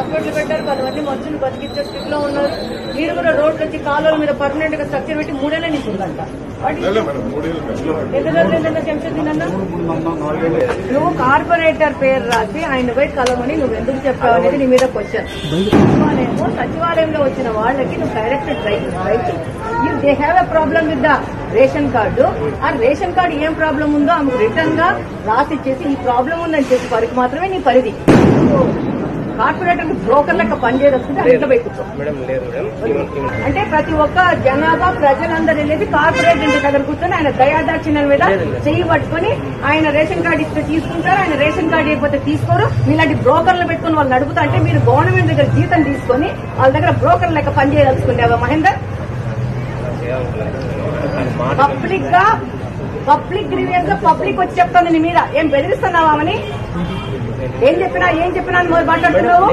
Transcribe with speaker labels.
Speaker 1: Hospital పెట్టారు, 10 మంది మనుషులు బతికిచ్చే స్థితిలో ఉన్నారు. మీరు కూడా రోడ్లు వచ్చి కాలువల మీద పర్మనెంట్ గా స్ట్రక్చర్ పెట్టి 3 ఏళ్ల నుంచి ఉందంట. నువ్వు కార్పొరేటర్ పేరు రాసి ఆయన పోయి కలవని నువ్వు ఎందుకు చెప్పావు అనేది నీ మీద క్వశ్చన్. సచివాలయంలో వచ్చిన వాళ్ళకి నువ్వు direct right they have a problem with the ration card. ఆ రేషన్ కార్డు ఏం ప్రాబ్లం ఉందో ఆమెకు రిటర్న్ గా రాసి ఇచ్చేసి ఈ ప్రాబ్లం ఉందని చెప్పి వారికి మాత్రమే నీ పరిధి. కార్పొరేటర్ బ్రోకర్ లెక్క పనిచేయదొస్తుంది ఇంట్లో పెట్టుకో. అంటే ప్రతి ఒక్క జనాభా ప్రజలందరూ వెళ్ళేది కార్పొరేట్ ఇంటి దగ్గర కూర్చొని ఆయన దయాదాక్షిణ్యం మీద చెయ్యి పట్టుకుని ఆయన రేషన్ కార్డు ఇస్తే తీసుకుంటారు, ఆయన రేషన్ కార్డు ఇవ్వకపోతే తీసుకోరు. ఇలాంటి బ్రోకర్లు పెట్టుకుని వాళ్ళు నడుపుతా అంటే మీరు గవర్నమెంట్ దగ్గర జీతం తీసుకొని వాళ్ళ దగ్గర బ్రోకర్ లెక్క పనిచేయదలుచుకుంటావా మహేందర్? పబ్లిక్ గ్రీవియన్స్ గా పబ్లిక్ వచ్చి చెప్తుంది నీ మీద. ఏం బెదిరిస్తున్నావామని ఏం చెప్పినా మాట్లాడుతున్నావు?